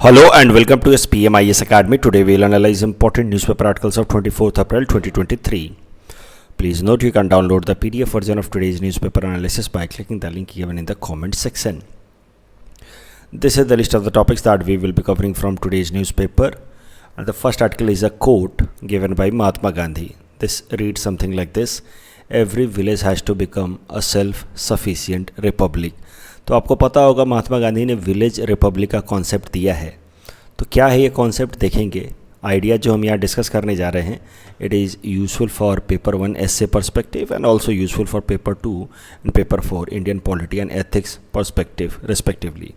Hello and welcome to SPMIS Academy. Today we will analyze important newspaper articles of 24th April 2023. Please note you can download the PDF version of today's newspaper analysis by clicking the link given in the comment section. This is the list of the topics that we will be covering from today's newspaper. And the first article is a quote given by Mahatma Gandhi. This reads something like this: Every village has to become a self-sufficient republic. तो आपको पता होगा महात्मा गांधी ने village Republic का concept दिया है. तो क्या है ये कॉन्सेप्ट देखेंगे. आइडिया जो हम यहाँ डिस्कस करने जा रहे हैं, it is useful for paper 1 essay perspective and also useful for paper 2 and paper 4 Indian polity and ethics perspective respectively.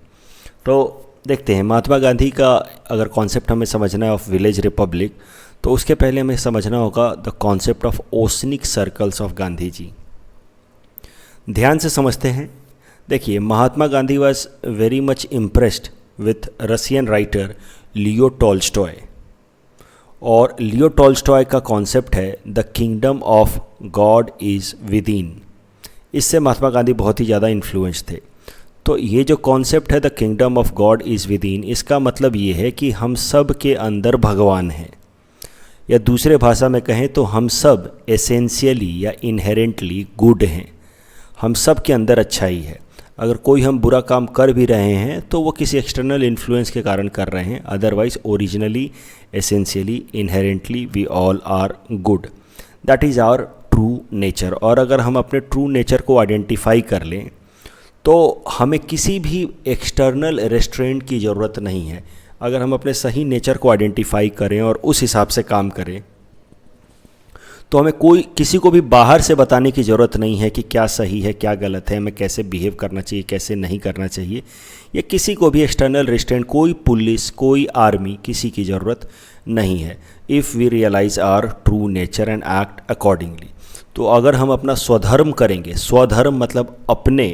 तो देखते हैं महात्मा गांधी का अगर कॉन्सेप्ट हमें समझना है ऑफ विलेज रिपब्लिक, तो उसके पहले हमें समझना होगा the concept of oceanic circles of Gandhi ji. ध्यान से समझते हैं. देखिए, Mahatma Gandhi was very much impressed with Russian writer Leo Tolstoy, और लियो टॉल्स्टॉय का कॉन्सेप्ट है the kingdom of God is within. इससे महात्मा गांधी बहुत ही ज़्यादा इन्फ्लुएंस थे. तो ये जो कॉन्सेप्ट है the kingdom of God is with in, इसका मतलब ये है कि हम सब के अंदर भगवान हैं, या दूसरे भाषा में कहें तो हम सब एसेंशियली या इनहेरेंटली गुड हैं. हम सब के अंदर अच्छाई है. अगर कोई हम बुरा काम कर भी रहे हैं तो वो किसी एक्सटर्नल इन्फ्लुएंस के कारण कर रहे हैं. Otherwise originally essentially inherently we all are good. That is our true nature. और अगर हम अपने ट्रू नेचर को आइडेंटिफाई कर लें तो हमें किसी भी एक्सटर्नल रेस्ट्रेंट की ज़रूरत नहीं है. अगर हम अपने सही नेचर को आइडेंटिफाई करें और उस हिसाब से काम करें तो हमें किसी को भी बाहर से बताने की ज़रूरत नहीं है कि क्या सही है क्या गलत है, हमें कैसे बिहेव करना चाहिए कैसे नहीं करना चाहिए. ये किसी को भी एक्सटर्नल रेस्ट्रेंट, कोई पुलिस कोई आर्मी, किसी की ज़रूरत नहीं है. If we realize our true nature and act accordingly. तो अगर हम अपना स्वधर्म करेंगे, स्वधर्म मतलब अपने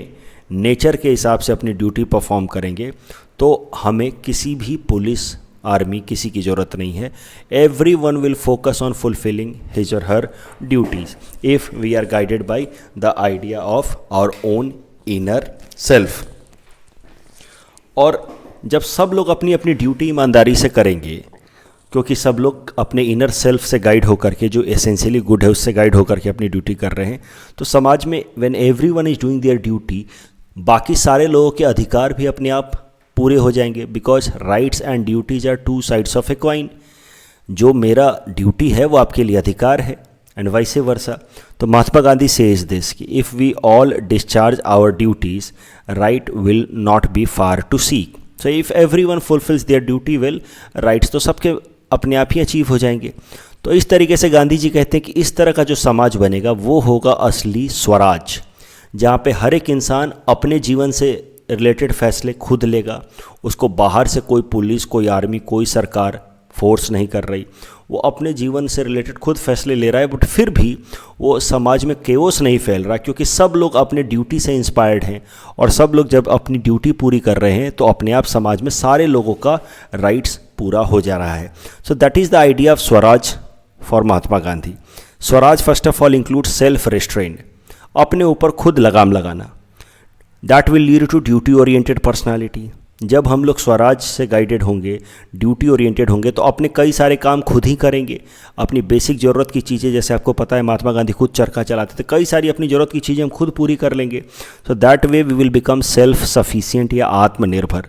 नेचर के हिसाब से अपनी ड्यूटी परफॉर्म करेंगे, तो हमें किसी भी पुलिस आर्मी किसी की ज़रूरत नहीं है. Every one will focus on fulfilling his और her duties if we are guided by the idea of our own inner self. और जब सब लोग अपनी अपनी ड्यूटी ईमानदारी से करेंगे, क्योंकि सब लोग अपने इनर सेल्फ से गाइड होकर के, जो एसेंशियली गुड है उससे गाइड होकर के अपनी ड्यूटी कर रहे हैं, तो समाज में when every one is doing there duty, बाकी सारे लोगों के अधिकार भी अपने आप पूरे हो जाएंगे. Because rights and duties are two sides of a coin. जो मेरा ड्यूटी है वो आपके लिए अधिकार है एंड वाइसे वर्सा. तो महात्मा गांधी सेज दिस कि if we all discharge our duties, right will not be far to seek. So if every one fulfils their duty well, rights तो सबके अपने आप ही अचीव हो जाएंगे. तो इस तरीके से गांधी जी कहते हैं कि इस तरह का जो समाज बनेगा वो होगा असली स्वराज, जहाँ पे हर एक इंसान अपने जीवन से रिलेटेड फैसले खुद लेगा. उसको बाहर से कोई पुलिस कोई आर्मी कोई सरकार फोर्स नहीं कर रही. वो अपने जीवन से रिलेटेड खुद फैसले ले रहा है, बट फिर भी वो समाज में केओस नहीं फैल रहा, क्योंकि सब लोग अपने ड्यूटी से इंस्पायर्ड हैं. और सब लोग जब अपनी ड्यूटी पूरी कर रहे हैं तो अपने आप समाज में सारे लोगों का राइट्स पूरा हो जा रहा है. So that is the idea of swaraj for Mahatma Gandhi. Swaraj first of all include self restraint, अपने ऊपर खुद लगाम लगाना. That will lead to duty oriented personality. जब हम लोग स्वराज से गाइडेड होंगे, ड्यूटी ओरिएंटेड होंगे, तो अपने कई सारे काम खुद ही करेंगे. अपनी बेसिक ज़रूरत की चीज़ें, जैसे आपको पता है महात्मा गांधी खुद चरखा चलाते थे, कई सारी अपनी ज़रूरत की चीज़ें हम खुद पूरी कर लेंगे. So that way we will become self sufficient या आत्मनिर्भर.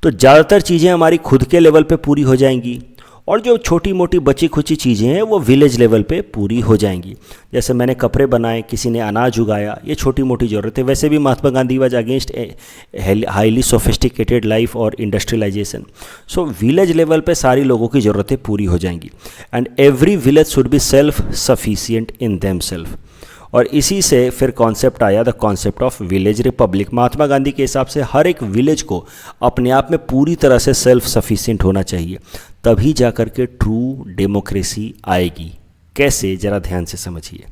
तो ज़्यादातर चीज़ें हमारी खुद के लेवल पे पूरी हो जाएंगी, और जो छोटी मोटी बची खुची चीज़ें हैं वो विलेज लेवल पे पूरी हो जाएंगी. जैसे मैंने कपड़े बनाए, किसी ने अनाज उगाया, ये छोटी मोटी ज़रूरतें. वैसे भी Mahatma Gandhi was against highly sophisticated life और इंडस्ट्रियलाइजेशन. सो विलेज लेवल पे सारी लोगों की ज़रूरतें पूरी हो जाएंगी. And every village should be self sufficient in them self. और इसी से फिर कॉन्सेप्ट आया the concept of village republic. Mahatma Gandhi के हिसाब से हर एक विलेज को अपने आप में पूरी तरह से सेल्फ सफिशिएंट होना चाहिए, तभी जाकर के ट्रू डेमोक्रेसी आएगी. कैसे, ज़रा ध्यान से समझिए.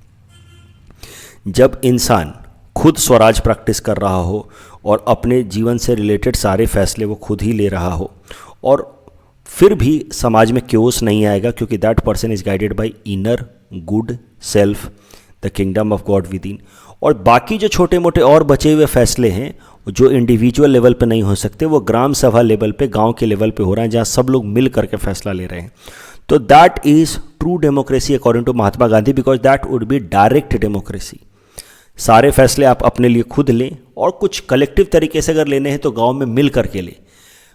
जब इंसान खुद स्वराज प्रैक्टिस कर रहा हो और अपने जीवन से रिलेटेड सारे फैसले वो खुद ही ले रहा हो, और फिर भी समाज में क्योस नहीं आएगा, क्योंकि that person is guided by inner good self, the kingdom of God with in. और बाकी जो छोटे मोटे और बचे हुए फैसले हैं जो इंडिविजुअल लेवल पे नहीं हो सकते वो ग्राम सभा लेवल पे, गांव के लेवल पे हो रहा है, जहां सब लोग मिल करके फैसला ले रहे हैं। तो that is true democracy according to Mahatma Gandhi, because that would be direct democracy. सारे फैसले आप अपने लिए खुद लें, और कुछ कलेक्टिव तरीके से अगर लेने हैं तो गांव में मिल करके लें।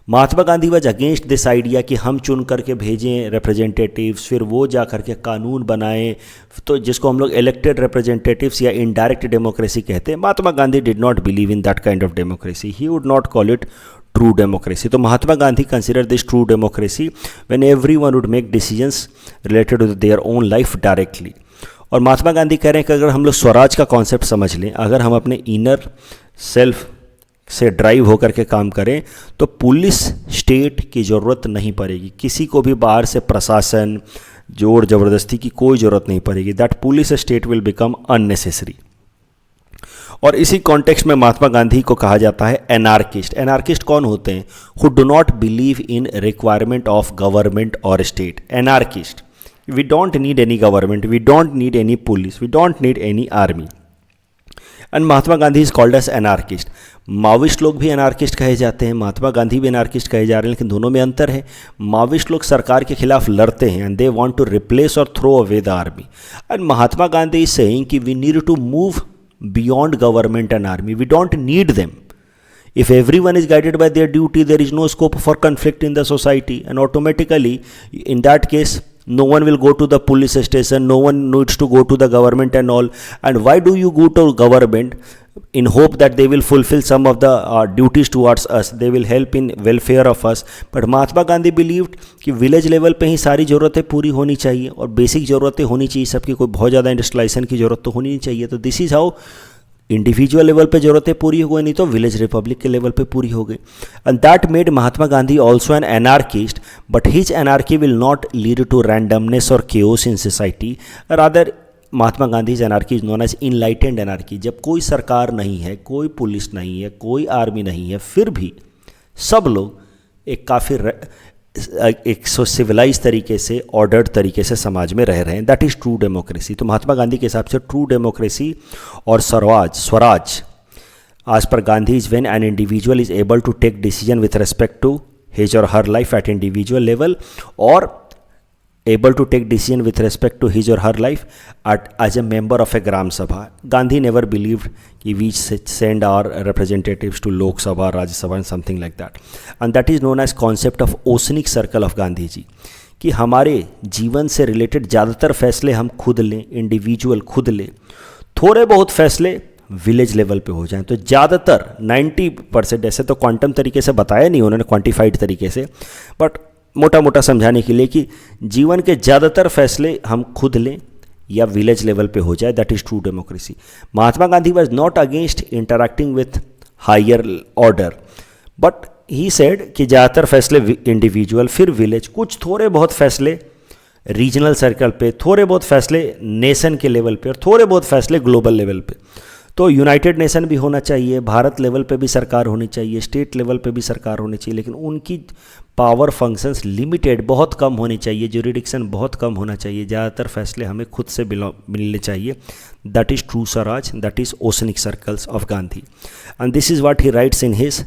Mahatma Gandhi was against this idea कि हम चुन करके भेजें रिप्रेजेंटेटिव्स, फिर वो जा करके कानून बनाएं, तो जिसको हम लोग इलेक्टेड रिप्रेजेंटेटिव्स या इनडायरेक्ट डेमोक्रेसी कहते हैं। Mahatma Gandhi did not believe in that kind of democracy, he would not call it true democracy. तो Mahatma Gandhi consider this true democracy when everyone would make decisions related to their own life directly. और महात्मा गांधी कह रहे हैं कि अगर हम लोग स्वराज का कॉन्सेप्ट समझ लें, अगर हम अपने इनर सेल्फ से ड्राइव होकर के काम करें, तो पुलिस स्टेट की ज़रूरत नहीं पड़ेगी, किसी को भी बाहर से प्रशासन, जोर ज़बरदस्ती की कोई ज़रूरत नहीं पड़ेगी। That police state will become unnecessary. और इसी कॉन्टेक्स्ट में महात्मा गांधी को कहा जाता है एनार्किस्ट। एनार्किस्ट कौन होते हैं? Who do not believe in requirement of government और state. Anarchist, we don't need any government, we don't need any police, we don't need any army. And Mahatma Gandhi is called as anarchist. Maoist लोग भी anarchist कहे जाते हैं, महात्मा गांधी भी anarchist कहे जा रहे हैं, लेकिन दोनों में अंतर है। माओविस्ट लोग सरकार के खिलाफ लड़ते हैं and they want to replace और throw away the army. And Mahatma Gandhi is saying कि we need to move beyond government and army, we don't need them. If everyone is guided by their duty, there is no scope for conflict in the society, and automatically, in that case, no one will go to the police station, no one needs to go to the government and all. And why do you go to government? In hope that they will fulfill some of the duties towards us, they will help in welfare of us. But Mahatma Gandhi believed कि village level पे ही सारी ज़रूरतें पूरी होनी चाहिए, और basic ज़रूरतें होनी चाहिए सबकी, कोई बहुत ज़्यादा इंडस्ट्रियलाइजेशन की ज़रूरत तो होनी नहीं चाहिए। तो this is how individual level पे ज़रूरतें पूरी हो गई, नहीं तो विलेज रिपब्लिक के लेवल पे पूरी हो गई। And that made Mahatma Gandhi also an anarchist, but his anarchy will not lead to randomness और chaos in society, rather Mahatma Gandhi anarchy is known as enlightened anarchy. जब कोई सरकार नहीं है, कोई पुलिस नहीं है, कोई आर्मी नहीं है, फिर भी सब लोग एक काफ़ी एक सिविलाइज तरीके से, ऑर्डर्ड तरीके से समाज में रह रहे हैं। That is true democracy. तो महात्मा गांधी के हिसाब से ट्रू डेमोक्रेसी और स्वराज आज पर Gandhi is when an individual is able to take decision with respect to his और her life at individual level, और able to take decision with respect to his or her life as a member of a Gram Sabha. Gandhi never believed कि we send our representatives to Lok Sabha, Rajya Sabha and something like that. And that is known as concept of oceanic circle of Gandhi जी, कि हमारे जीवन से related ज़्यादातर फैसले हम खुद लें, इंडिविजुअल खुद लें, थोड़े बहुत फैसले विलेज लेवल पे हो जाएं। तो ज़्यादातर 90%, ऐसे तो क्वांटम तरीके से बताया नहीं उन्होंने, क्वांटिफाइड तरीके से, बट मोटा मोटा समझाने के लिए कि जीवन के ज़्यादातर फैसले हम खुद लें या विलेज लेवल पे हो जाए। That is true democracy. Mahatma Gandhi was not against interacting with higher order, but he said कि ज़्यादातर फैसले इंडिविजुअल, फिर विलेज, कुछ थोड़े बहुत फैसले रीजनल सर्कल पे, थोड़े बहुत फैसले नेशन के लेवल पे, और थोड़े बहुत फैसले ग्लोबल लेवल पे। तो यूनाइटेड नेशन भी होना चाहिए, भारत लेवल पे भी सरकार होनी चाहिए, स्टेट लेवल पे भी सरकार होनी चाहिए, लेकिन उनकी पावर फंक्शंस लिमिटेड, बहुत कम होनी चाहिए, ज्यूरिडिक्शन बहुत कम होना चाहिए, ज़्यादातर फैसले हमें खुद से मिलने चाहिए। That is true Swaraj, that is oceanic circles of Gandhi. And this is what he rights in his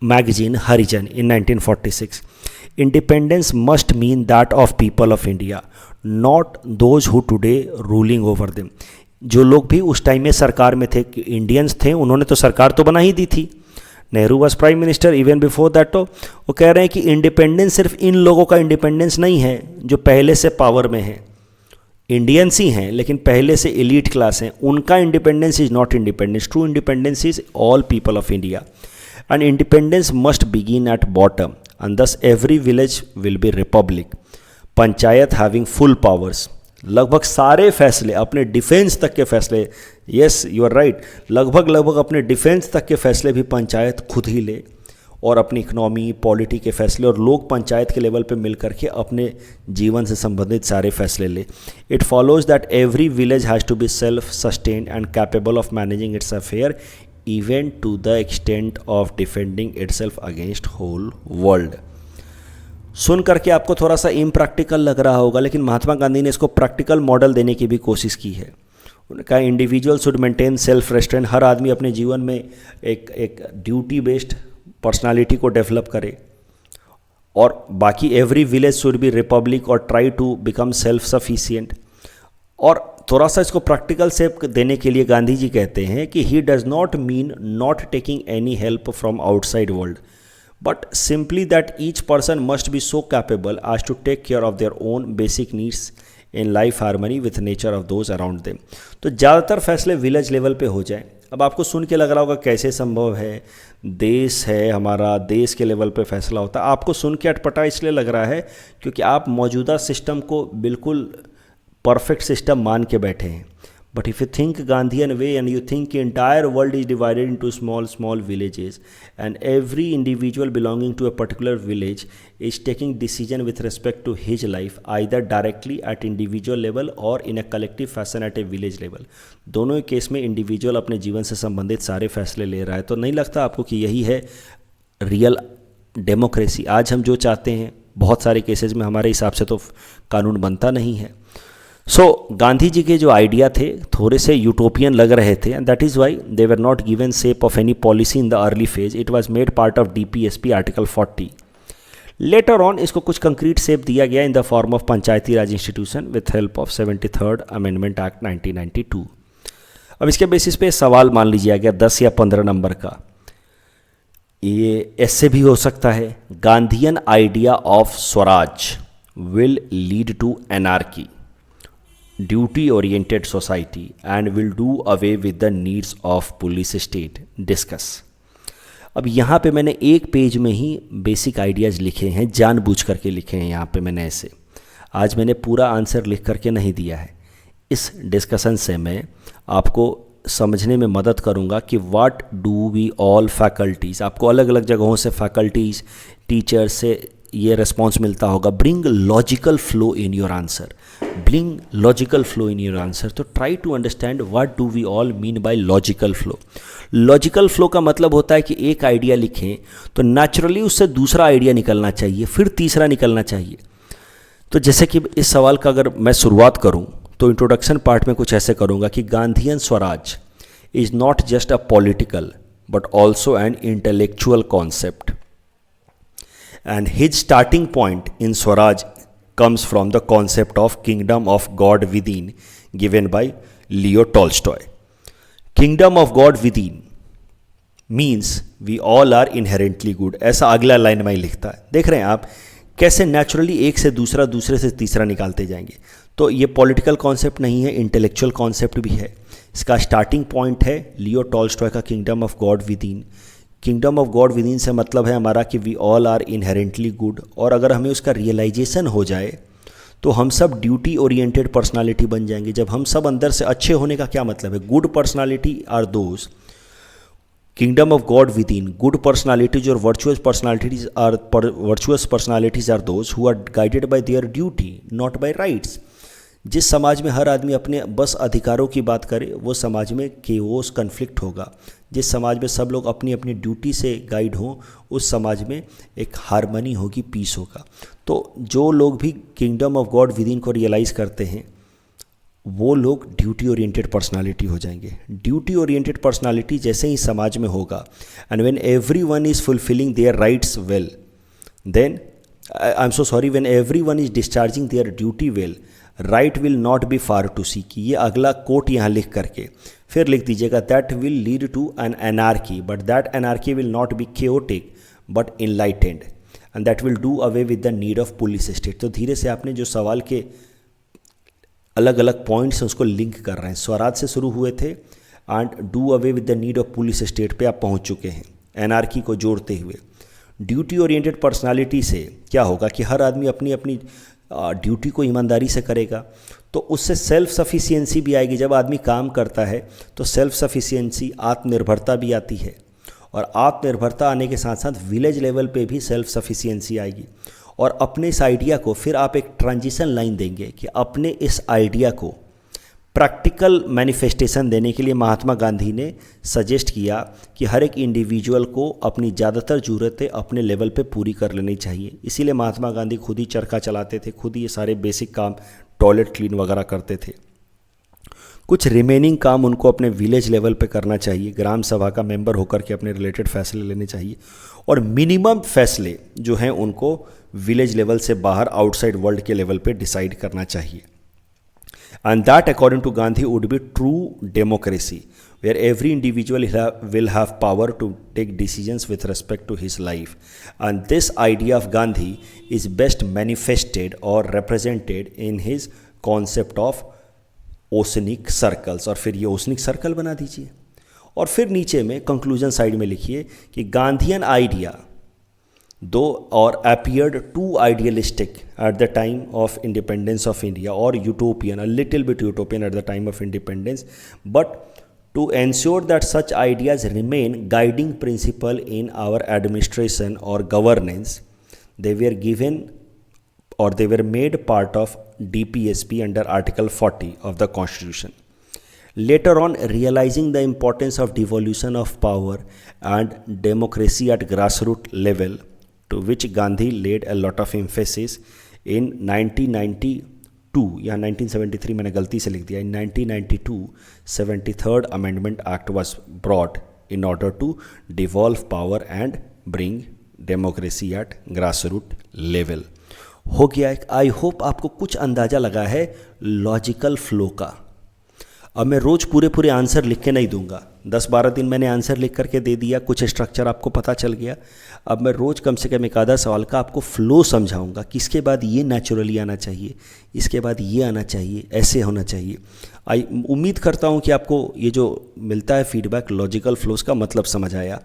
magazine Harijan in 1946. Independence must mean that of people of India, not those who today ruling over them. जो लोग भी उस time में सरकार में थे, Indians थे, उन्होंने तो सरकार तो बना ही दी थी। Nehru was prime minister even before that. तो वो कह रहे हैं कि इंडिपेंडेंस सिर्फ इन लोगों का इंडिपेंडेंस नहीं है जो पहले से पावर में हैं, इंडियंस ही हैं लेकिन पहले से एलीट क्लास हैं, उनका independence is not independence. True independence is all people of India, and independence must begin at bottom, and thus every village will be republic. Panchayat having full powers, लगभग सारे फैसले, अपने डिफेंस तक के फैसले, यस यू आर राइट, लगभग अपने defence तक के फैसले भी पंचायत खुद ही ले, और अपनी इकनॉमी, पॉलिटी के फैसले, और लोग पंचायत के लेवल पे मिल करके अपने जीवन से संबंधित सारे फैसले ले। It follows that every village has to be self sustained and capable of managing its affair, even to the extent of defending itself against whole world. सुन करके आपको थोड़ा सा इम्प्रैक्टिकल लग रहा होगा, लेकिन महात्मा गांधी ने इसको प्रैक्टिकल मॉडल देने की भी कोशिश की है। उन्होंने कहा individual should maintain self restraint, हर आदमी अपने जीवन में एक ड्यूटी बेस्ड पर्सनालिटी को डेवलप करे, और बाकी every village should be republic और try to become self sufficient. और थोड़ा सा इसको प्रैक्टिकल शेप देने के लिए गांधी जी कहते हैं कि he does not mean not taking any help from outside world, but simply that each person must be so capable as to take care of their own basic needs in life harmony with nature of those around them. तो ज़्यादातर फैसले village level पे हो जाए। अब आपको सुन के लग रहा होगा कैसे संभव है, देश है हमारा, देश के लेवल पे फैसला होता है। आपको सुन के अटपटा इसलिए लग रहा है क्योंकि आप मौजूदा सिस्टम को बिल्कुल परफेक्ट सिस्टम मान के बैठे हैं। But if you think Gandhian way and you think कि entire world is divided into small small villages and every individual belonging to a particular village is taking decision with respect to his life either directly at individual level और in a collective fashion at a village level. दोनों ही case में individual अपने जीवन से संबंधित सारे फैसले ले रहा है। तो नहीं लगता आपको कि यही है रियल डेमोक्रेसी? आज हम जो चाहते हैं बहुत सारे केसेस में हमारे हिसाब से तो कानून बनता नहीं है। सो गांधी जी के जो आइडिया थे थोड़े से यूटोपियन लग रहे थे, and that is why they were not given shape of any policy in the early phase. It was made part of DPSP article 40। Later on इसको कुछ कंक्रीट शेप दिया गया in the form of Panchayati Raj institution with help of 73rd amendment act 1992। अब इसके basis पे सवाल मान लीजिए गया 10 या 15 नंबर का, ये ऐसे भी हो सकता है, Gandhian idea of swaraj will lead to anarchy, duty oriented society and will do away with the needs of police state, discuss। अब यहाँ पे मैंने एक पेज में ही बेसिक आइडियाज़ लिखे हैं, जानबूझ करके लिखे हैं यहाँ पे मैंने ऐसे। आज मैंने पूरा आंसर लिख करके नहीं दिया है। इस डिस्कशन से मैं आपको समझने में मदद करूँगा कि what do we all faculties, आपको अलग अलग जगहों से फैकल्टीज़ टीचर से ये रिस्पॉन्स मिलता होगा, bring logical flow in your answer, bring logical flow in your answer. तो try to understand what do we all mean by logical flow. Logical flow का मतलब होता है कि एक आइडिया लिखें तो नेचुरली उससे दूसरा आइडिया निकलना चाहिए, फिर तीसरा निकलना चाहिए। तो जैसे कि इस सवाल का अगर मैं शुरुआत करूं तो इंट्रोडक्शन पार्ट में कुछ ऐसे करूंगा कि Gandhian Swaraj is not just a political but also an intellectual concept, and his starting point in Swaraj comes from the concept of kingdom of God within given by Leo Tolstoy। Kingdom of God within means we all are inherently good, ऐसा अगला line में लिखता है। देख रहे हैं आप कैसे नेचुरली एक से दूसरा, दूसरे से तीसरा निकालते जाएंगे। तो ये पॉलिटिकल कॉन्सेप्ट नहीं है, इंटेलेक्चुअल कॉन्सेप्ट भी है। इसका स्टार्टिंग पॉइंट है लियो टॉल्स्टॉय का kingdom of God within. Kingdom of God within से मतलब है हमारा कि we all are inherently good, और अगर हमें उसका रियलाइजेशन हो जाए तो हम सब ड्यूटी ओरिएंटेड पर्सनालिटी बन जाएंगे। जब हम सब अंदर से अच्छे होने का क्या मतलब है? Good personality are those, kingdom of God within, good personalities और virtuous personalities are those who are guided by their duty not by rights. जिस समाज में हर आदमी अपने बस अधिकारों की बात करे वो समाज में केओस कन्फ्लिक्ट होगा। जिस समाज में सब लोग अपनी अपनी ड्यूटी से गाइड हों उस समाज में एक हार्मनी होगी, पीस होगा। तो जो लोग भी kingdom of God with in को रियलाइज़ करते हैं वो लोग ड्यूटी ओरिएंटेड पर्सनालिटी हो जाएंगे। ड्यूटी ओरिएंटेड पर्सनालिटी जैसे ही समाज में होगा and when everyone is fulfilling their rights well, then I am so sorry, when everyone is discharging their duty well, right will not be far to seek. ये अगला quote यहाँ लिख करके फिर लिख दीजिएगा, that will lead to an anarchy but that anarchy will not be chaotic but enlightened and that will do away with the need of police state. तो धीरे से आपने जो सवाल के अलग अलग पॉइंट्स हैं उसको लिंक कर रहे हैं। स्वराज से शुरू हुए थे and do away with the need of police state पे आप पहुंच चुके हैं, एनार्की को जोड़ते हुए। ड्यूटी ओरिएंटेड पर्सनालिटी से क्या होगा कि हर आदमी अपनी अपनी ड्यूटी को ईमानदारी से करेगा, तो उससे सेल्फ सफिशिएंसी भी आएगी। जब आदमी काम करता है तो सेल्फ सफिशिएंसी, आत्मनिर्भरता भी आती है, और आत्मनिर्भरता आने के साथ साथ विलेज लेवल पे भी सेल्फ सफिशिएंसी आएगी। और अपने इस आइडिया को फिर आप एक ट्रांजिशन लाइन देंगे कि अपने इस आइडिया को प्रैक्टिकल मैनिफेस्टेशन देने के लिए महात्मा गांधी ने सजेस्ट किया कि हर एक इंडिविजुअल को अपनी ज़्यादातर ज़रूरतें अपने लेवल पे पूरी कर लेनी चाहिए। इसीलिए महात्मा गांधी खुद ही चरखा चलाते थे, खुद ही ये सारे बेसिक काम, टॉयलेट क्लीन वगैरह करते थे। कुछ रिमेनिंग काम उनको अपने विलेज लेवल पे करना चाहिए, ग्राम सभा का मेंबर होकर के अपने रिलेटेड फैसले लेने चाहिए, और मिनिमम फैसले जो हैं उनको विलेज लेवल से बाहर आउटसाइड वर्ल्ड के लेवल पे डिसाइड करना चाहिए. And that, according to Gandhi, would be true democracy, where every individual will have power to take decisions with respect to his life. And this idea of Gandhi is best manifested or represented in his concept of oceanic circles. और फिर ये oceanic circle बना दीजिए, और फिर नीचे में conclusion side में लिखिए कि Gandhian idea though or appeared too idealistic at the time of independence of India, or utopian, a little bit utopian at the time of independence, but to ensure that such ideas remain guiding principle in our administration or governance, they were given or they were made part of DPSP under Article 40 of the Constitution. Later on, realizing the importance of devolution of power and democracy at grassroots level, to which Gandhi laid a lot of emphasis, in 1992 या 1973 मैंने गलती से लिख दिया, in 1992 73rd Amendment Act was brought in order to devolve power and bring democracy at grassroots level. हो गया. I hope आपको कुछ अंदाज़ा लगा है लॉजिकल फ्लो का. अब मैं रोज़ पूरे आंसर लिख के नहीं दूंगा. 10-12 दिन मैंने आंसर लिख करके दे दिया, कुछ स्ट्रक्चर आपको पता चल गया. अब मैं रोज़ कम से कम एक आधा सवाल का आपको फ्लो समझाऊंगा कि इसके बाद ये नेचुरली आना चाहिए, इसके बाद ये आना चाहिए, ऐसे होना चाहिए. उम्मीद करता हूँ कि आपको ये जो मिलता है फीडबैक लॉजिकल फ्लोज का मतलब समझ आया.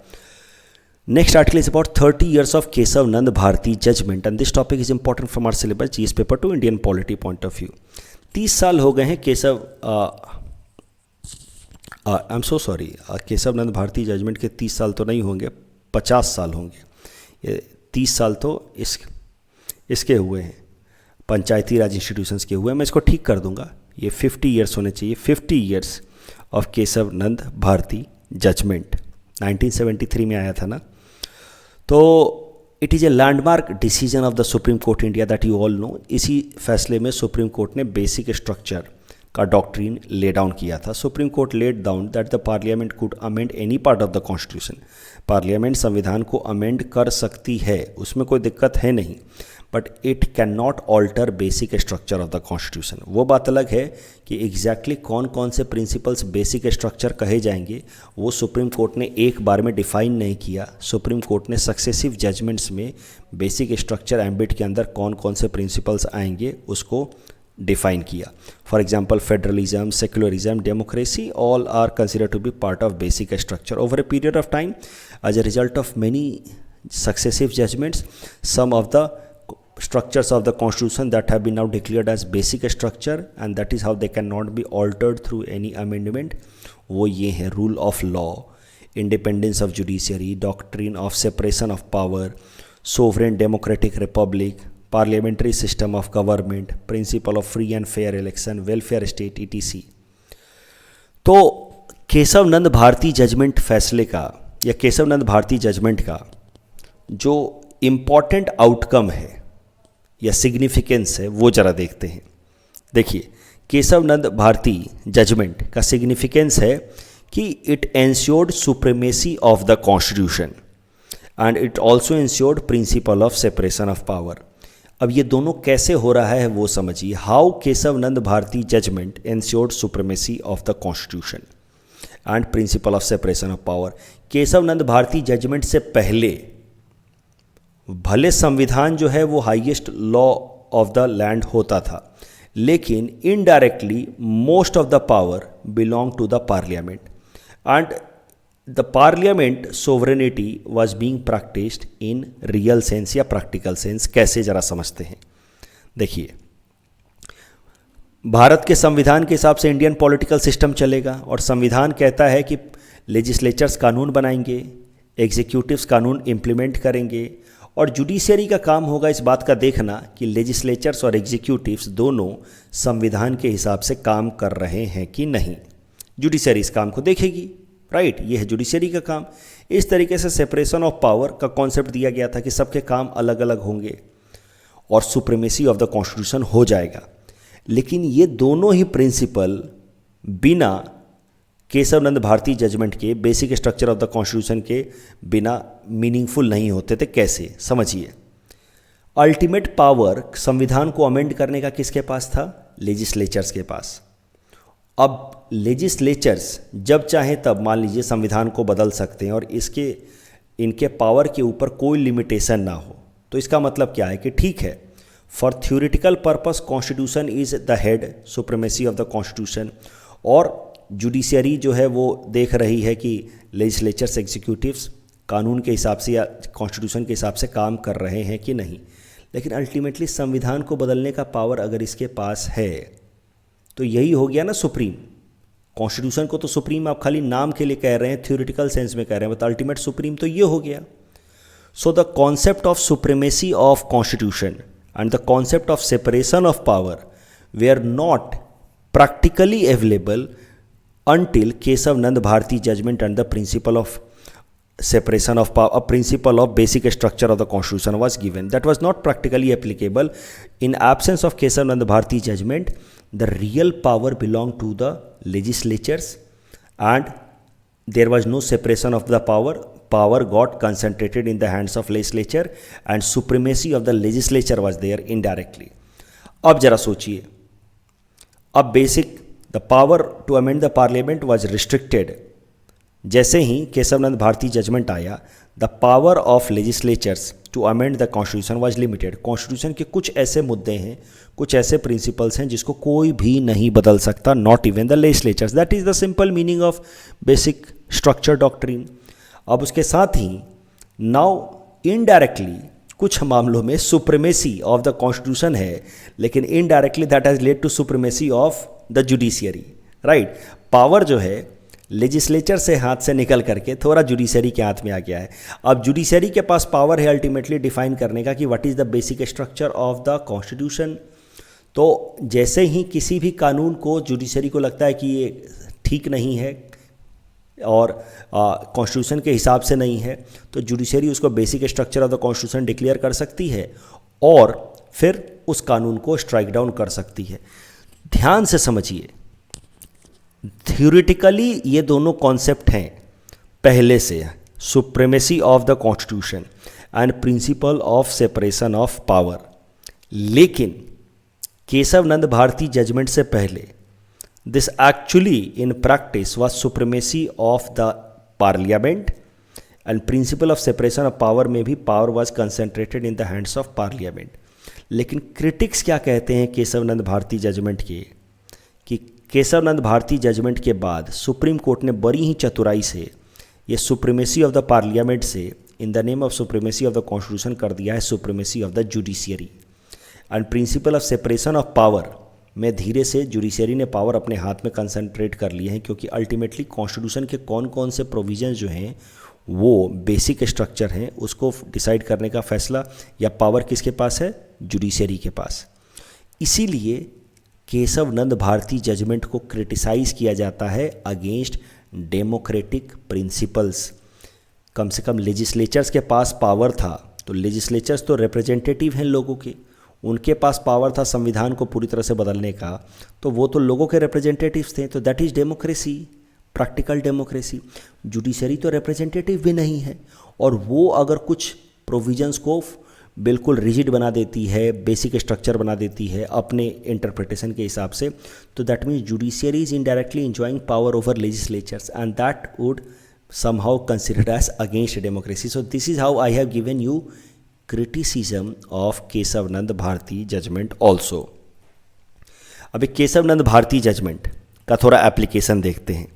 Next article is about 30 years of Kesav Nand Bharati judgment, and this topic is important from our syllabus GS paper to Indian polity point of view. 30 साल हो गए हैं Kesavananda I am so sorry Kesavananda Bharati judgment के 30 साल तो नहीं होंगे, 50 साल होंगे. ये 30 साल तो इसके हुए हैं, पंचायती राज इंस्टीट्यूशंस के हुए हैं. मैं इसको ठीक कर दूंगा, ये 50 years होने चाहिए. 50 years of Kesavananda Bharati judgment 1973 में आया था ना. तो it is a landmark decision of the supreme court India that you all know. इसी फैसले में सुप्रीम कोर्ट ने बेसिक स्ट्रक्चर का डॉक्ट्रीन ले डाउन किया था. Supreme court laid down that the parliament could amend any part of the constitution. Parliament संविधान को amend कर सकती है, उसमें कोई दिक्कत है नहीं, but it can not alter basic structure of the constitution. वो बात अलग है कि एग्जैक्टली कौन कौन से प्रिंसिपल्स बेसिक स्ट्रक्चर कहे जाएंगे वो सुप्रीम कोर्ट ने एक बार में डिफाइन नहीं किया. सुप्रीम कोर्ट ने सक्सेसिव जजमेंट्स में बेसिक स्ट्रक्चर एम्बिट के अंदर कौन कौन से प्रिंसिपल्स आएंगे उसको डिफाइन किया. For example federalism, secularism, democracy all are considered to be part of basic structure. Over a period of time, as a result of many successive judgments, some of the structures of the constitution that have been now declared as basic structure and that is how they cannot be altered through any amendment, वो ये है rule of law, independence of judiciary, doctrine of separation of power, sovereign democratic republic, parliamentary system of government, principle of free and fair election, welfare state etc. तो केशव नंद Bharati judgement फैसले का या केशव नंद Bharati judgment का जो important outcome है या significance है वो जरा देखते हैं. देखिए, केशव नंद भारती जजमेंट का सिग्निफिकेंस है कि it ensured supremacy of the constitution and it also ensured principle of separation of power. अब ये दोनों कैसे हो रहा है वो समझिए. How Kesavananda Bharati judgment ensured supremacy of the constitution and principle of separation of power. Kesavananda Bharati judgment से पहले भले संविधान जो है वो highest law of the land होता था, लेकिन indirectly most of the power belong to the parliament and the parliament sovereignty was being practised in real sense या प्रैक्टिकल सेंस. कैसे जरा समझते हैं. देखिए, भारत के संविधान के हिसाब से इंडियन पॉलिटिकल सिस्टम चलेगा और संविधान कहता है कि लेजिस्लेचर्स कानून बनाएंगे, एग्जीक्यूटिव्स कानून इम्प्लीमेंट करेंगे और जुडिशरी का काम होगा इस बात का देखना कि लेजिस्लेचर्स और एग्जीक्यूटिव्स दोनों संविधान के हिसाब से काम कर रहे हैं कि नहीं. जुडिशरी इस काम को देखेगी, राइट. ये है जुडिशरी का काम. इस तरीके से सेपरेशन ऑफ पावर का कॉन्सेप्ट दिया गया था कि सबके काम अलग अलग होंगे और सुप्रीमेसी ऑफ द कॉन्स्टिट्यूशन हो जाएगा. लेकिन ये दोनों ही प्रिंसिपल बिना केशव नंद भारती जजमेंट के, basic structure of the constitution के बिना मीनिंगफुल नहीं होते थे। कैसे, समझिए। अल्टीमेट पावर संविधान को अमेंड करने का किसके पास था? लेजिस्लेचर्स के पास। अब लेजिस्लेचर्स जब चाहे तब मान लीजिए संविधान को बदल सकते हैं और इनके पावर के ऊपर कोई लिमिटेशन ना हो। तो इसका मतलब क्या है कि ठीक है, for theoretical purpose constitution is the head, supremacy of the constitution, और जुडिशरी जो है वो देख रही है कि लेजिस्लेचर्स, एग्जीक्यूटिव्स कानून के हिसाब से या कॉन्स्टिट्यूशन के हिसाब से काम कर रहे हैं कि नहीं। लेकिन अल्टीमेटली संविधान को बदलने का पावर अगर इसके पास है तो यही हो गया ना सुप्रीम। कॉन्स्टिट्यूशन को तो सुप्रीम आप खाली नाम के लिए कह रहे हैं, थ्योरेटिकल सेंस में कह रहे हैं, बट अल्टीमेट सुप्रीम तो ये हो गया। So the concept of supremacy of constitution and the concept of separation of power they are not practically available until Kesav Nand Bharati judgment and the principle of separation of power, a principle of basic structure of the constitution was given. That was not practically applicable. In absence of Kesav Nand Bharati judgment, the real power belonged to the legislatures and there was no separation of the power. Power got concentrated in the hands of legislature and supremacy of the legislature was there indirectly. अब जरा सोचिए, अब basic the power to amend the parliament was restricted. जैसे ही Kesavananda Bharati judgment आया, the power of legislatures to amend the constitution was limited. Constitution के कुछ ऐसे मुद्दे हैं, कुछ ऐसे प्रिंसिपल्स हैं जिसको कोई भी नहीं बदल सकता, not even the legislatures. That is the simple meaning of basic structure doctrine. अब उसके साथ ही नाउ इनडायरेक्टली कुछ मामलों में सुप्रीमेसी ऑफ द कॉन्स्टिट्यूशन है, लेकिन indirectly that has led to supremacy of the judiciary, right. Power जो है लेजिस्लेचर से हाथ से निकल करके थोड़ा जुडिशरी के हाथ में आ गया है। अब जुडिशरी के पास पावर है अल्टीमेटली डिफाइन करने का कि what is the basic structure of the constitution. तो जैसे ही किसी भी कानून को जुडिशरी को लगता है कि ये ठीक नहीं है और कॉन्स्टिट्यूशन के हिसाब से नहीं है, तो जुडिशरी उसको basic structure of the constitution declare कर सकती है और फिर उस कानून को स्ट्राइक डाउन कर सकती है। ध्यान से समझिए, थ्योरेटिकली ये दोनों कॉन्सेप्ट हैं पहले से, supremacy of the constitution and principle of separation of power. लेकिन केशव नंद भारती जजमेंट से पहले this actually in practice was supremacy of the parliament and principle of separation of power में भी power was concentrated in the hands of parliament। लेकिन critics क्या कहते हैं केशव नंद Bharati judgment के, कि केशव नंद भारती जजमेंट के बाद सुप्रीम कोर्ट ने बड़ी ही चतुराई से ये सुप्रीमेसी ऑफ द पार्लियामेंट से in the name of supremacy of the constitution कर दिया है supremacy of the judiciary and principle of separation of power में धीरे से जुडिशरी ने पावर अपने हाथ में कंसंट्रेट कर लिए हैं, क्योंकि अल्टीमेटली कॉन्स्टिट्यूशन के कौन कौन से प्रोविजन जो हैं वो बेसिक स्ट्रक्चर हैं, उसको डिसाइड करने का फैसला या पावर किसके पास है? जुडिशरी के पास। इसीलिए केशव नंद भारती जजमेंट को क्रिटिसाइज़ किया जाता है अगेंस्ट डेमोक्रेटिक प्रिंसिपल्स। कम से कम लेजिस्लेचर्स के पास पावर था, तो लेजिस्लेचर्स तो रिप्रेजेंटेटिव हैं लोगों के, उनके पास पावर था संविधान को पूरी तरह से बदलने का, तो वो तो लोगों के रिप्रेजेंटेटिव्स थे, तो that is democracy, practical democracy. Judiciary तो रिप्रेजेंटेटिव भी नहीं है, और वो अगर कुछ प्रोविजंस को बिल्कुल रिजिड बना देती है, बेसिक स्ट्रक्चर बना देती है अपने इंटरप्रिटेशन के हिसाब से, तो that means judiciary is indirectly enjoying power over legislatures and that would somehow considered as against democracy. So this is how I have given you criticism of Kesavananda Bharati judgment also। अभी केशव नंद Bharati judgment का थोड़ा application देखते हैं।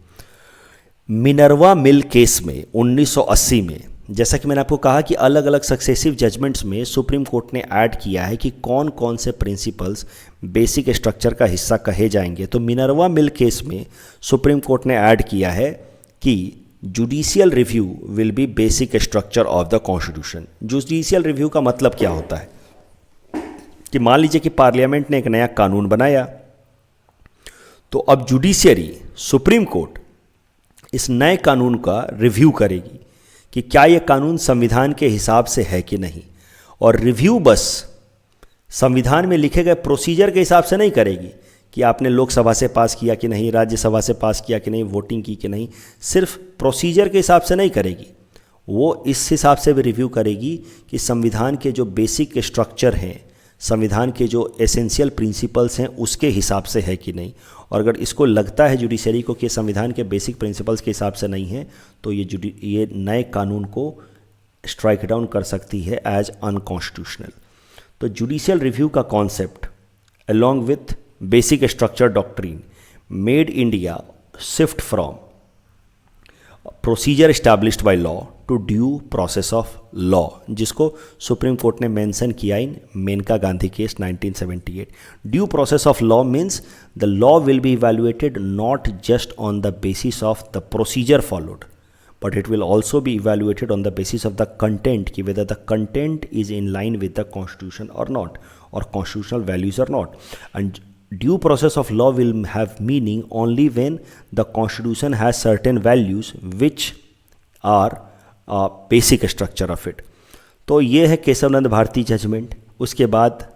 Minerva mill case में 1980 में, जैसा कि मैंने आपको कहा कि अलग अलग सक्सेसिव जजमेंट्स में सुप्रीम कोर्ट ने ऐड किया है कि कौन कौन से प्रिंसिपल्स बेसिक स्ट्रक्चर का हिस्सा कहे जाएंगे। तो मिनर्वा मिल केस में सुप्रीम कोर्ट ने ऐड किया है कि judicial review will be basic structure of the constitution. Judicial review का मतलब क्या होता है कि मान लीजिए कि पार्लियामेंट ने एक नया कानून बनाया, तो अब जुडिशियरी, सुप्रीम कोर्ट इस नए कानून का रिव्यू करेगी कि क्या यह कानून संविधान के हिसाब से है कि नहीं, और रिव्यू बस संविधान में लिखे गए प्रोसीजर के हिसाब से नहीं करेगी कि आपने लोकसभा से पास किया कि नहीं, राज्यसभा से पास किया कि नहीं, वोटिंग की कि नहीं, सिर्फ प्रोसीजर के हिसाब से नहीं करेगी, वो इस हिसाब से भी रिव्यू करेगी कि संविधान के जो बेसिक स्ट्रक्चर हैं, संविधान के जो एसेंशियल प्रिंसिपल्स हैं उसके हिसाब से है कि नहीं। और अगर इसको लगता है जुडिशरी को कि संविधान के बेसिक प्रिंसिपल्स के हिसाब से नहीं है, तो ये नए कानून को स्ट्राइक डाउन कर सकती है एज अनकॉन्स्टिट्यूशनल। तो जुडिशियल रिव्यू का concept along with basic structure doctrine made India shift from procedure established by law to due process of law, जिसको सुप्रीम कोर्ट ने मेंशन किया in Maneka Gandhi case 1978। Due process of law means the law will be evaluated not just on the basis of the procedure followed, but it will also be evaluated on the basis of the content, कि whether the content is in line with the constitution or not, or constitutional values or not. And due process of law will have meaning only when the constitution has certain values which are basic structure of it. तो ये है केशवनंद Bharti judgment. उसके बाद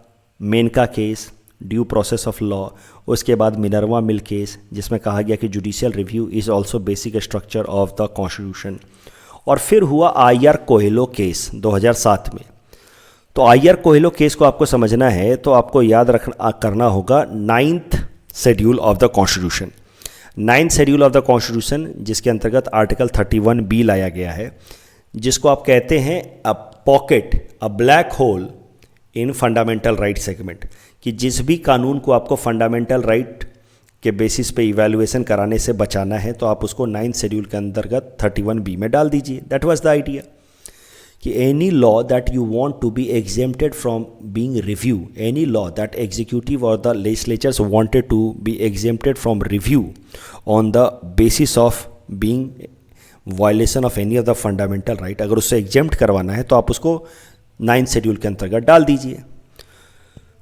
Maneka case, due process of law, उसके बाद Minerva mill case जिसमें कहा गया कि judicial review is also basic structure of the constitution. और फिर हुआ आर कोहेलो केस 2007 में। तो आर कोहेलो केस को आपको समझना है तो आपको याद करना होगा 9th schedule of the constitution. 9th schedule of the constitution जिसके अंतर्गत आर्टिकल 31B लाया गया है, जिसको आप कहते हैं a pocket, a black hole in fundamental right segment, कि जिस भी कानून को आपको फंडामेंटल राइट के बेसिस पे इवैल्यूएशन कराने से बचाना है तो आप उसको 9th शेड्यूल के अंतर्गत 31B में डाल दीजिए। दैट वाज द आइडिया कि any law that you want to be exempted from being review, any law that executive और the legislatures wanted to be exempted from review on the basis of being violation of any of the fundamental right, अगर उससे exempt करवाना है तो आप उसको 9th schedule के अंतर्गत डाल दीजिए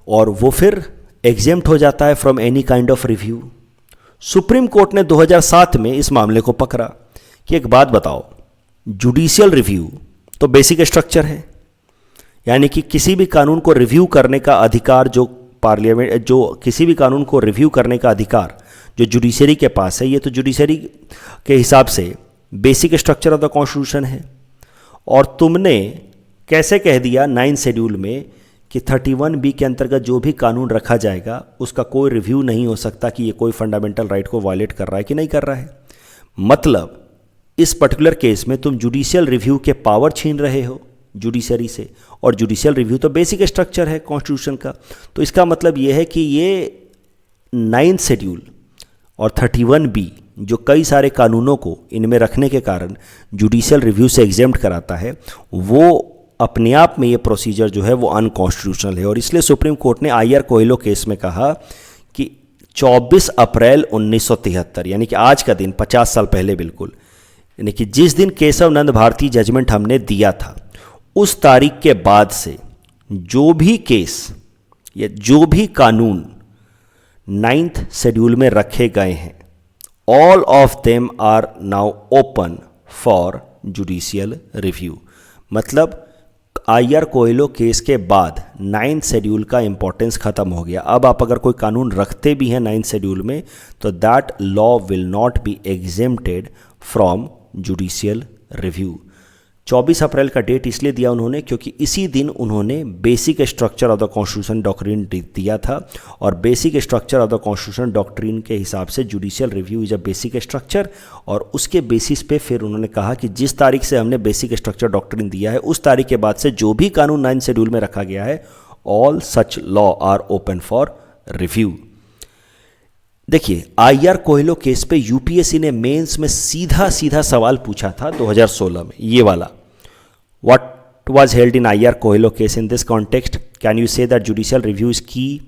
और वो फिर एग्जेम्प्ट हो जाता है from any kind of review. Supreme court ने 2007 में इस मामले को पकड़ा कि एक बात बताओ, जुडिशियल रिव्यू तो बेसिक स्ट्रक्चर है, यानी कि किसी भी कानून को रिव्यू करने का अधिकार जो पार्लियामेंट, जो किसी भी कानून को रिव्यू करने का अधिकार जो जुडिशरी के पास है, ये तो जुडिशरी के हिसाब से basic structure of the constitution है। और तुमने कैसे कह दिया 9th शेड्यूल में कि 31B के अंतर्गत जो भी कानून रखा जाएगा उसका कोई रिव्यू नहीं हो सकता कि ये कोई फंडामेंटल राइट को वायलेट कर रहा है कि नहीं कर रहा है। मतलब इस पर्टिकुलर केस में तुम जुडिशियल रिव्यू के पावर छीन रहे हो जुडिशरी से, और जुडिशियल रिव्यू तो बेसिक स्ट्रक्चर है कॉन्स्टिट्यूशन का। तो इसका मतलब ये है कि ये 9th शेड्यूल और 31B जो कई सारे कानूनों को इनमें रखने के कारण जुडिशियल रिव्यू से एग्जेम्प्ट कराता है, वो अपने आप में ये प्रोसीजर जो है वो अनकॉन्स्टिट्यूशनल है। और इसलिए सुप्रीम कोर्ट ने आर कोहेलो केस में कहा कि 24 अप्रैल 1973, यानी कि आज का दिन 50 साल पहले बिल्कुल, यानी कि जिस दिन केशवनंद भारती जजमेंट हमने दिया था उस तारीख के बाद से जो भी केस या जो भी कानून 9th शेड्यूल में रखे गए हैं, all of them are now open for judicial review. मतलब आर कोहेलो केस के बाद 9th शेड्यूल का इंपॉर्टेंस खत्म हो गया। अब आप अगर कोई कानून रखते भी हैं 9th शेड्यूल में तो that law will not B exempted from judicial review. 24 अप्रैल का डेट इसलिए दिया उन्होंने क्योंकि इसी दिन उन्होंने basic structure of the constitution doctrine दिया था, और basic structure of the constitution doctrine के हिसाब से judicial review is a basic structure. और उसके बेसिस पे फिर उन्होंने कहा कि जिस तारीख से हमने बेसिक स्ट्रक्चर डॉक्ट्रिन दिया है उस तारीख के बाद से जो भी कानून 9th शेड्यूल में रखा गया है, all such law are open for review. देखिए, आर कोहेलो केस पे यूपीएससी ने मेंस में सीधा सीधा सवाल पूछा था 2016 में, ये वाला, what was held in R Coelho case in this context, can you say that judicial review is key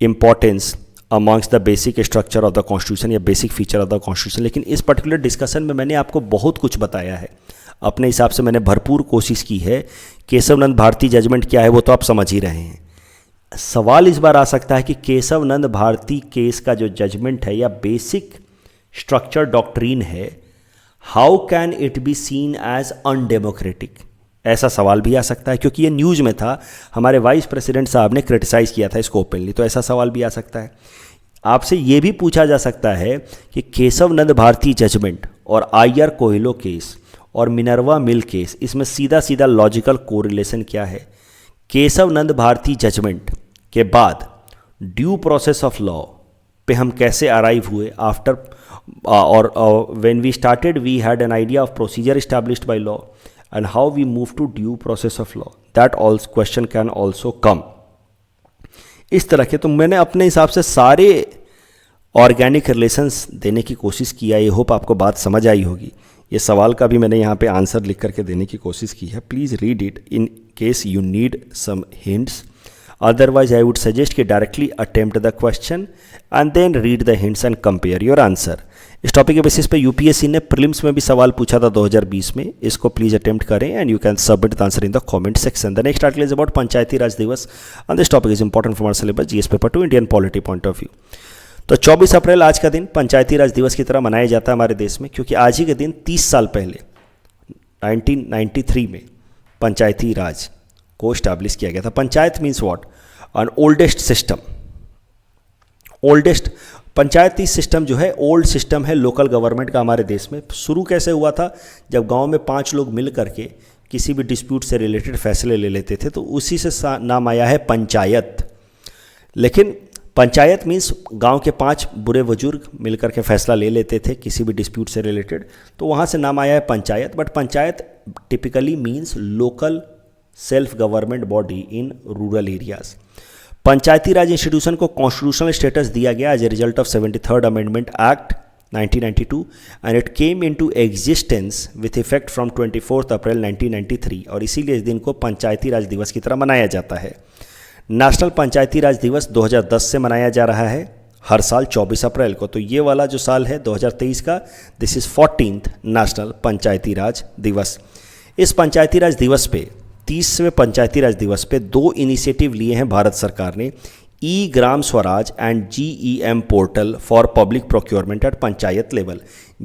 importance amongst the basic structure of the constitution या basic feature of the constitution. लेकिन इस पर्टिकुलर डिस्कशन में मैंने आपको बहुत कुछ बताया है, अपने हिसाब से मैंने भरपूर कोशिश की है। केशवनंद भारती जजमेंट क्या है वो तो आप समझ ही रहे हैं। सवाल इस बार आ सकता है कि केशवनंद भारती केस का जो जजमेंट है या बेसिक स्ट्रक्चर डॉक्ट्रीन है, how can it be seen as undemocratic, ऐसा सवाल भी आ सकता है क्योंकि ये न्यूज़ में था, हमारे वाइस प्रेसिडेंट साहब ने क्रिटिसाइज़ किया था इसको ओपनली, तो ऐसा सवाल भी आ सकता है। आपसे ये भी पूछा जा सकता है कि केशव नंद भारती जजमेंट और आईआर कोहिलो केस और मिनर्वा मिल केस, इसमें सीधा सीधा लॉजिकल कोरिलेशन क्या है? केशव नंद भारती जजमेंट के बाद ड्यू प्रोसेस ऑफ लॉ पे हम कैसे अराइव हुए आफ्टर और when we started we had an idea of procedure established by law and how we move to due process of law, that also question can also come. इस तरह के तो मैंने अपने हिसाब से सारे ऑर्गेनिक रिलेशंस देने की कोशिश किया। ये होप आपको बात समझ आई होगी। ये सवाल का भी मैंने यहाँ पे आंसर लिख करके देने की कोशिश की है। Please read it in case you need some hints, otherwise I would suggest कि directly attempt the question and then read the hints and compare your answer. इस टॉपिक के बेसिस पे यूपीएससी ने प्रीलिम्स में भी सवाल पूछा था 2020 में। इसको प्लीज अटेम्प्ट करें and you can submit the answer in the comment section. The next article is about Panchayati Raj Diwas and this topic is important for our syllabus GS paper 2 Indian polity point of view. तो 24 अप्रैल आज का दिन पंचायती राज दिवस की तरह मनाया जाता है हमारे देश में, क्योंकि आज ही के दिन 30 साल पहले 1993 में पंचायती राज को स्टैब्लिश किया गया था। Panchayat means what? An oldest system. Oldest panchayati system जो है ओल्ड सिस्टम है लोकल गवर्नमेंट का हमारे देश में। शुरू कैसे हुआ था? जब गांव में 5 लोग मिल करके किसी भी डिस्प्यूट से रिलेटेड फैसले ले लेते थे, तो उसी से नाम आया है पंचायत। लेकिन पंचायत मीन्स गांव के 5 बुरे बुजुर्ग मिलकर के फैसला ले लेते थे किसी भी डिस्प्यूट से रिलेटेड, तो वहाँ से नाम आया है panchayat. But panchayat typically means local self government body in rural areas. Panchayati Raj institution को कॉन्स्टिट्यूशनल स्टेटस दिया गया as a result of 73rd amendment act 1992 and it came into existence with effect from 24 April 1993, और इसीलिए इस दिन को पंचायती राज दिवस की तरह मनाया जाता है। नेशनल पंचायती राज दिवस 2010 से मनाया जा रहा है हर साल 24 अप्रैल को। तो ये वाला जो साल है 2023 का, दिस इज़ 14th नेशनल पंचायती राज दिवस। इस पंचायती राज दिवस पे 30वें पंचायती राज दिवस पे 2 इनिशिएटिव लिए हैं भारत सरकार ने, e Gram Swaraj and GEM portal for public procurement at panchayat level.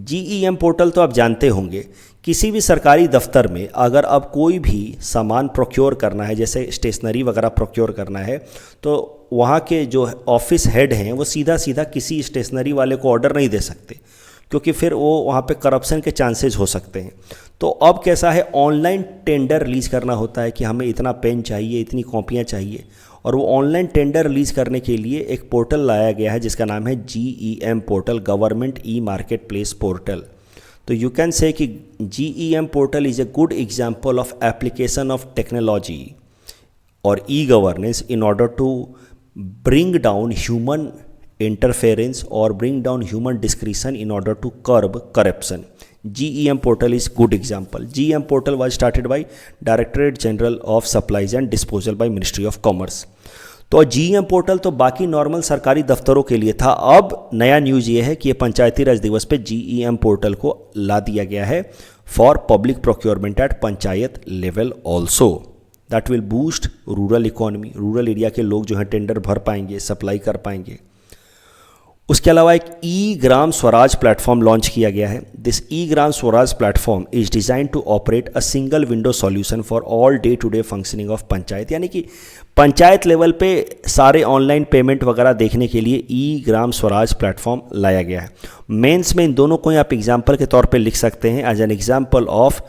GEM portal तो आप जानते होंगे, किसी भी सरकारी दफ्तर में अगर अब कोई भी सामान प्रोक्योर करना है, जैसे स्टेशनरी वगैरह प्रोक्योर करना है, तो वहाँ के जो ऑफिस हेड हैं वो सीधा सीधा किसी स्टेशनरी वाले को ऑर्डर नहीं दे सकते, क्योंकि फिर वो वहाँ पे करप्शन के चांसेस हो सकते हैं। तो अब कैसा है, ऑनलाइन टेंडर रिलीज़ करना होता है कि हमें इतना पेन चाहिए, इतनी कॉपियाँ चाहिए, और वो ऑनलाइन टेंडर रिलीज़ करने के लिए एक पोर्टल लाया गया है जिसका नाम है GEM portal, government e market place portal. तो यू कैन से कि GEM portal is a good example of application of technology और e governance in order to bring down human interference or bring down human discretion in order to curb corruption. GEM portal is good example. GEM portal was started by Directorate General of Supplies and Disposal by Ministry of Commerce. तो GEM portal तो बाकी normal सरकारी दफ्तरों के लिए था। अब नया न्यूज़ ये है कि ये पंचायती राज दिवस पे GEM पोर्टल को ला दिया गया है for public procurement at panchayat level also. That will boost rural economy. Rural area के लोग जो हैं टेंडर भर पाएंगे, सप्लाई कर पाएंगे। उसके अलावा एक e Gram Swaraj platform launch किया गया है। This e Gram Swaraj platform is design to operate a single window solution for all day to day functioning of panchayat, यानी कि पंचायत लेवल पे सारे ऑनलाइन पेमेंट वगैरह देखने के लिए ई ग्राम स्वराज प्लेटफॉर्म लाया गया है। मेंस में इन दोनों को आप एग्जाम्पल के तौर पे लिख सकते हैं as an example of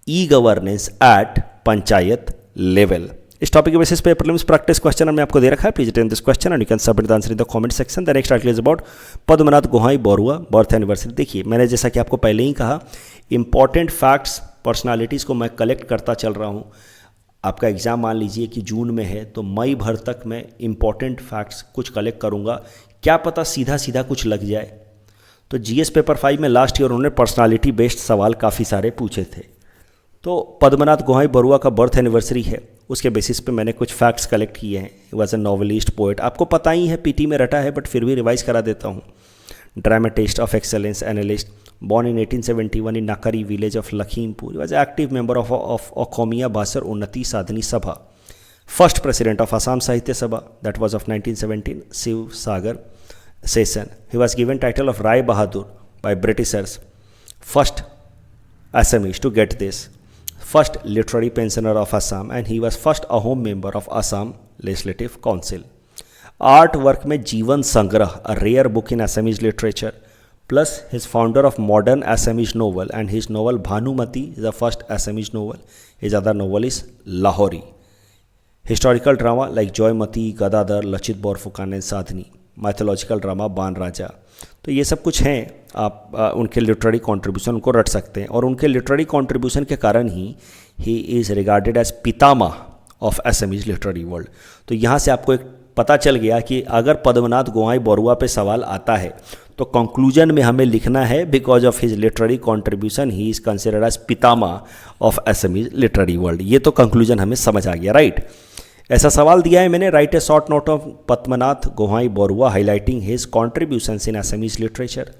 e governance at panchayat level. इस टॉपिक के बेसिस पे प्रीलिम्स प्रैक्टिस क्वेश्चन हमने आपको दे रखा है। Please attend this question and you can submit the answer in the comment section. The next article is about Padmanath Gohain Baruah birth anniversary. देखिए, मैंने जैसा कि आपको पहले ही कहा, इंपॉर्टेंट फैक्ट्स पर्सनालिटीज़ को मैं कलेक्ट करता चल रहा हूँ। आपका एग्ज़ाम मान लीजिए कि जून में है, तो मई भर तक मैं इंपॉर्टेंट फैक्ट्स कुछ कलेक्ट करूँगा, क्या पता सीधा सीधा कुछ लग जाए। तो GS पेपर 5 में लास्ट ईयर उन्होंने पर्सनालिटी बेस्ड सवाल काफ़ी सारे पूछे थे। तो पद्मनाथ गोहाई बरुआ का बर्थ एनिवर्सरी है, उसके बेसिस पे मैंने कुछ फैक्ट्स कलेक्ट किए हैं। He was a novelist, poet, आपको पता ही है, PT में रटा है, बट फिर भी रिवाइज करा देता हूँ। Dramatist of excellence, analyst, born in 1871 in Nakari village of Lakhimpur. He was an active member of Akhomiya Basar Unnati Sadhani Sabha. First president of Assam Sahitya Sabha, that was of 1917, Shiv Sagar session. He was given title of Rai Bahadur by Britishers. First Assamese to get this. First literary pensioner of Assam, and he was first Ahom member of Assam Legislative Council. Art work में Jivan Sangrah, a rare book in Assamese literature, plus his founder of modern Assamese novel and his novel Bhanumati is the first Assamese novel, his other novel is Lahori. Historical drama like Joymati, Gadadhar, Lachit Borphukan and Sadhani. Mythological drama Ban Raja. तो ये सब कुछ हैं, आप उनके literary contribution उनको रट सकते हैं, और उनके लिटरेरी कॉन्ट्रीब्यूशन के कारण ही इज़ रिगार्डेड एज पितामह ऑफ असमीज लिटरेरी वर्ल्ड. तो यहाँ से आपको एक पता चल गया कि अगर पद्मनाथ गोहाई बरुआ पे सवाल आता है तो कंक्लूजन में हमें लिखना है because of his literary contribution he is considered as पितामह ऑफ असमीज लिटरेरी वर्ल्ड. ये तो कंक्लूजन हमें समझ आ गया, राइट. ऐसा सवाल दिया है मैंने, write a short note of Padmanath Gohain Baruah highlighting his contributions in Assamese literature.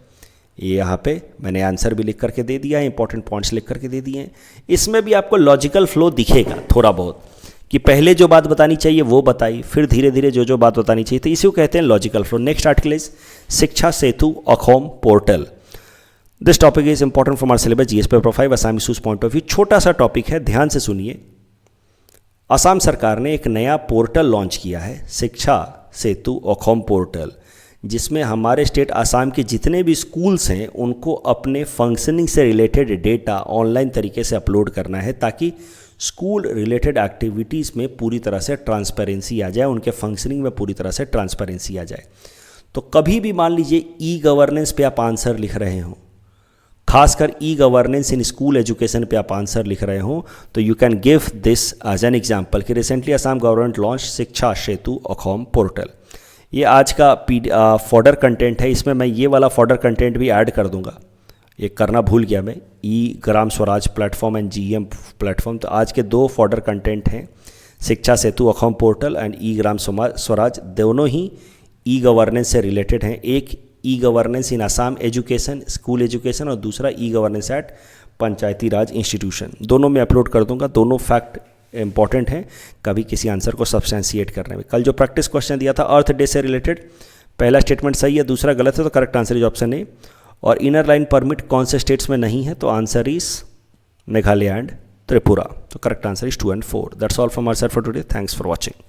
ये यहाँ पे मैंने आंसर भी लिख करके दे दिया है, इंपॉर्टेंट पॉइंट्स लिख करके दे दिए हैं. इसमें भी आपको लॉजिकल फ्लो दिखेगा थोड़ा बहुत, कि पहले जो बात बतानी चाहिए वो बताई, फिर धीरे धीरे जो बात बतानी चाहिए, तो इसी को कहते हैं logical flow. Next article is Shiksha Setu Axom portal. This topic is important from our syllabus GS paper 5 Assam issues point of view. छोटा सा टॉपिक है, ध्यान से सुनिए. असम सरकार ने एक नया पोर्टल लॉन्च किया है, शिक्षा सेतु अखोम पोर्टल, जिसमें हमारे स्टेट आसाम के जितने भी स्कूल्स हैं उनको अपने फंक्शनिंग से रिलेटेड डेटा ऑनलाइन तरीके से अपलोड करना है, ताकि स्कूल रिलेटेड एक्टिविटीज़ में पूरी तरह से ट्रांसपेरेंसी आ जाए, उनके फंक्शनिंग में पूरी तरह से ट्रांसपेरेंसी आ जाए. तो कभी भी मान लीजिए ई गवर्नेंस पे आप आंसर लिख रहे हो, खासकर e governance in school education पे आप आंसर लिख रहे हो, तो you can give this as an example कि recently Assam government launch Shiksha Setu Axom portal. ये आज का फॉर्डर कंटेंट है, इसमें मैं ये वाला फॉर्डर कंटेंट भी ऐड कर दूंगा, ये करना भूल गया मैं. E Gram Swaraj platform and GEM platform, तो आज के 2 फॉर्डर कंटेंट हैं, Shiksha Setu Axom portal and e Gram Swaraj. दोनों ही ई गवर्नेंस से रिलेटेड हैं. एक e governance in Assam education, school education, और दूसरा e governance at Panchayati Raj institution. दोनों में अपलोड कर दूंगा. दोनों फैक्ट इंपॉर्टेंट हैं कभी किसी आंसर को सब्सटेंशिएट करने में. कल जो प्रैक्टिस क्वेश्चन दिया था अर्थ डे से रिलेटेड, पहला स्टेटमेंट सही है, दूसरा गलत है, तो correct answer is option A. और इनर लाइन परमिट कौन से स्टेट्स में नहीं है, तो answer is Meghalaya and Tripura. तो correct answer is 2 and 4. That's all from our side for today. Thanks for watching.